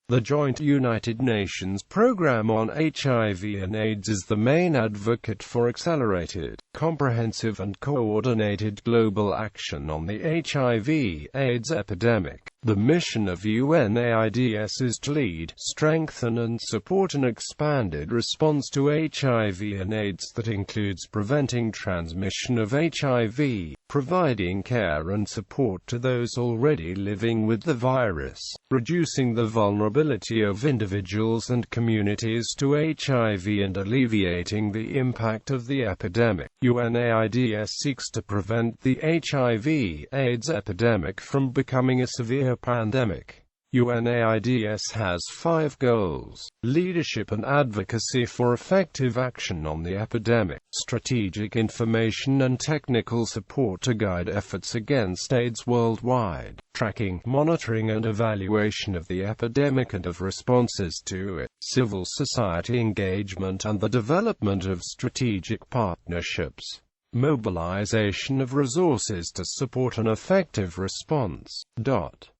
The joint United Nations Programme on HIV and AIDS is the main advocate for accelerated, comprehensive and coordinated global action on the HIV/AIDS epidemic. The mission of UNAIDS is to lead, strengthen and support an expanded response to HIV and AIDS that includes preventing transmission of HIV, providing care and support to those already living with the virus, reducing the vulnerability of individuals and communities to HIV and alleviating the impact of the epidemic. UNAIDS seeks to prevent the HIV/AIDS epidemic from becoming a severe pandemic. UNAIDS has 5 goals: leadership and advocacy for effective action on the epidemic, strategic information and technical support to guide efforts against AIDS worldwide, tracking, monitoring and evaluation of the epidemic and of responses to it, civil society engagement and the development of strategic partnerships, mobilization of resources to support an effective response.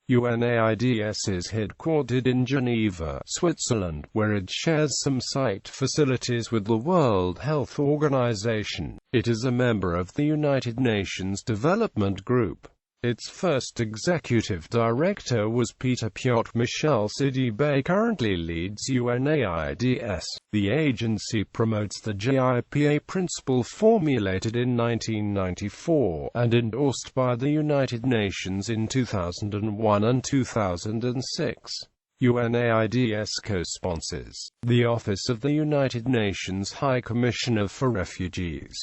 UNAIDS is headquartered in Geneva, Switzerland, where it shares some site facilities with the World Health Organization. It is a member of the United Nations Development Group. Its first executive director was Peter Piot. Michel Sidibe currently leads UNAIDS. The agency promotes the JIPA principle formulated in 1994, and endorsed by the United Nations in 2001 and 2006. UNAIDS co-sponsors the Office of the United Nations High Commissioner for Refugees,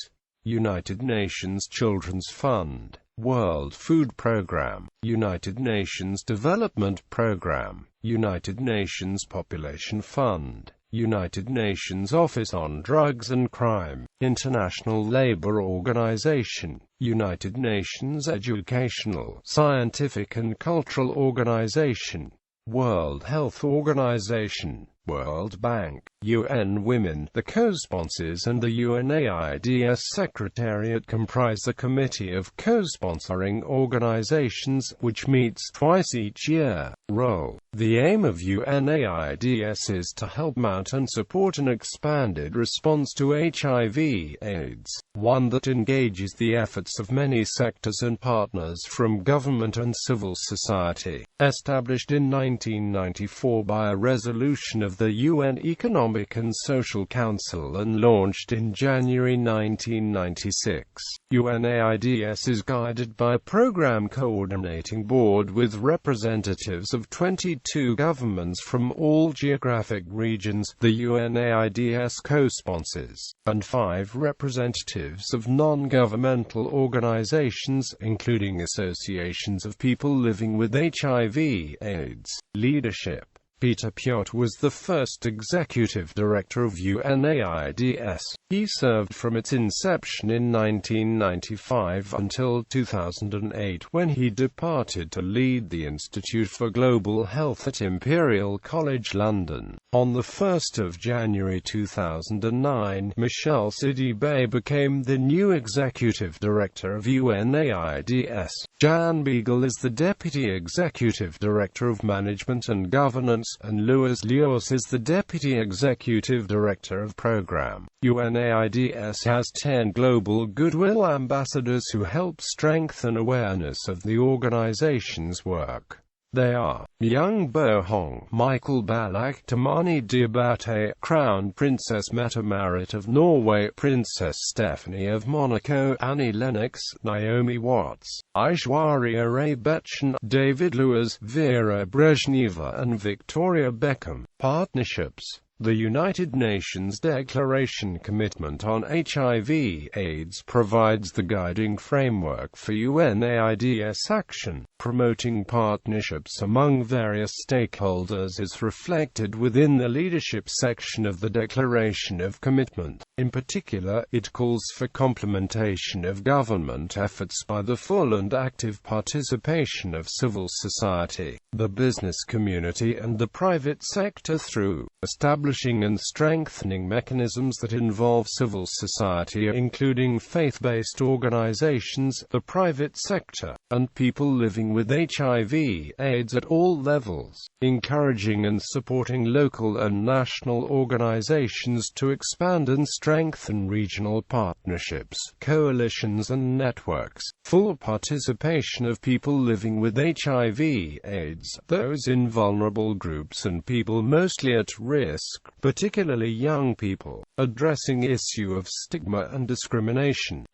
United Nations Children's Fund, World Food Programme, United Nations Development Programme, United Nations Population Fund, United Nations Office on Drugs and Crime, International Labour Organization, United Nations Educational, Scientific and Cultural Organization, World Health Organization, World Bank, UN Women. The co-sponsors and the UNAIDS Secretariat comprise the Committee of Co-Sponsoring Organizations, which meets twice each year. Role: the aim of UNAIDS is to help mount and support an expanded response to HIV/AIDS, one that engages the efforts of many sectors and partners from government and civil society. Established in 1994 by a resolution of the UN Economic and Social Council and launched in January 1996, UNAIDS is guided by a Program Coordinating Board with representatives of 22 governments from all geographic regions, the UNAIDS co-sponsors, and 5 representatives of non-governmental organizations, including associations of people living with HIV/AIDS. Leadership: Peter Piot was the first executive director of UNAIDS. He served from its inception in 1995 until 2008, when he departed to lead the Institute for Global Health at Imperial College London. On the 1st of January 2009, Michel Sidibe became the new executive director of UNAIDS. Jan Beagle is the deputy executive director of management and governance, and Louis Lios is the deputy executive director of program. UNAIDS has 10 global goodwill ambassadors who help strengthen awareness of the organization's work. They are Myung Bo Hong, Michael Ballack, Tamani Diabate, Crown Princess Mette Marit of Norway, Princess Stephanie of Monaco, Annie Lennox, Naomi Watts, Aishwarya Rai Bachchan, David Lewis, Vera Brezhneva and Victoria Beckham. Partnerships: the United Nations Declaration Commitment on HIV/AIDS provides the guiding framework for UNAIDS action. Promoting partnerships among various stakeholders is reflected within the leadership section of the Declaration of Commitment. In particular, it calls for complementation of government efforts by the full and active participation of civil society, the business community and the private sector through establishing and strengthening mechanisms that involve civil society, including faith-based organizations, the private sector, and people living with HIV/AIDS at all levels, encouraging and supporting local and national organizations to expand and strengthen regional partnerships, coalitions and networks, full participation of people living with HIV/AIDS, those in vulnerable groups and people mostly at risk, particularly young people, addressing issue of stigma and discrimination.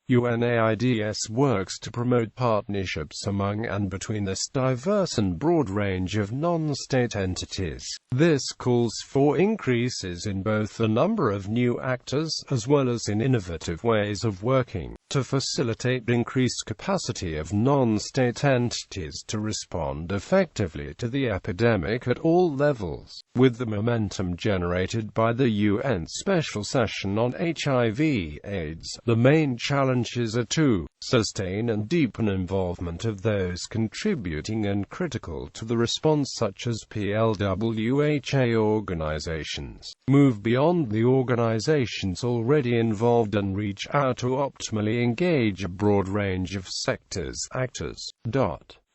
UNAIDS works to promote partnerships among and between this diverse and broad range of non-state entities. This calls for increases in both the number of new actors, as well as in innovative ways of working, to facilitate increased capacity of non-state entities to respond effectively to the epidemic at all levels. With the momentum generated by the UN Special Session on HIV/AIDS, the main challenges are to sustain and deepen involvement of those contributing and critical to the response, such as PLWHA organizations, move beyond the organizations already involved and reach out to optimally engage a broad range of sectors, actors.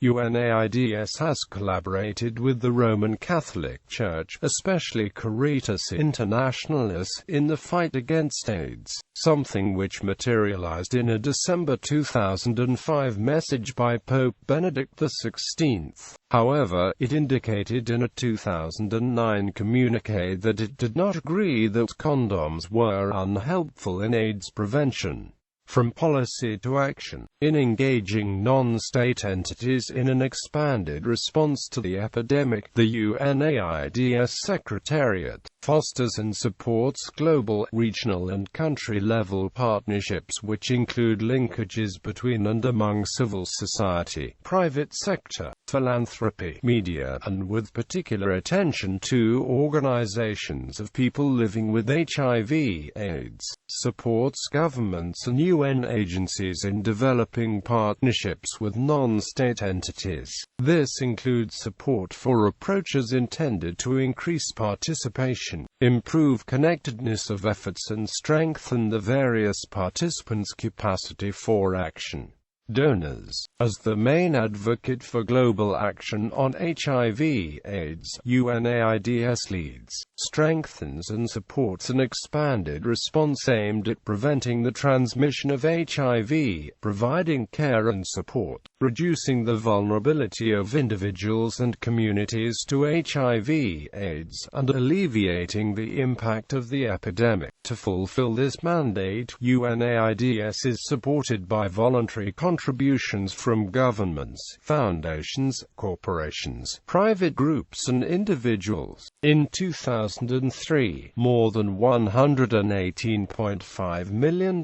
UNAIDS has collaborated with the Roman Catholic Church, especially Caritas Internationalis, in the fight against AIDS, something which materialized in a December 2005 message by Pope Benedict XVI. However, it indicated in a 2009 communiqué that it did not agree that condoms were unhelpful in AIDS prevention. From policy to action, in engaging non-state entities in an expanded response to the epidemic, the UNAIDS Secretariat fosters and supports global, regional and country-level partnerships which include linkages between and among civil society, private sector, philanthropy, media, and with particular attention to organizations of people living with HIV/AIDS, supports governments and UN agencies in developing partnerships with non-state entities. This includes support for approaches intended to increase participation, improve connectedness of efforts and strengthen the various participants' capacity for action. Donors. As the main advocate for global action on HIV/AIDS, UNAIDS leads, strengthens and supports an expanded response aimed at preventing the transmission of HIV, providing care and support, reducing the vulnerability of individuals and communities to HIV/AIDS, and alleviating the impact of the epidemic. To fulfill this mandate, UNAIDS is supported by voluntary contributions from governments, foundations, corporations, private groups and individuals. In 2003, more than $118.5 million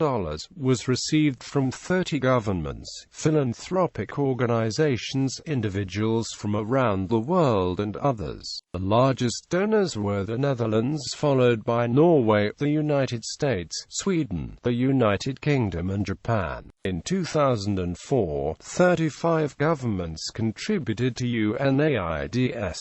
was received from 30 governments, philanthropic organizations, individuals from around the world and others. The largest donors were the Netherlands, followed by Norway, the United States, Sweden, the United Kingdom and Japan. In 2004, 35 governments contributed to UNAIDS.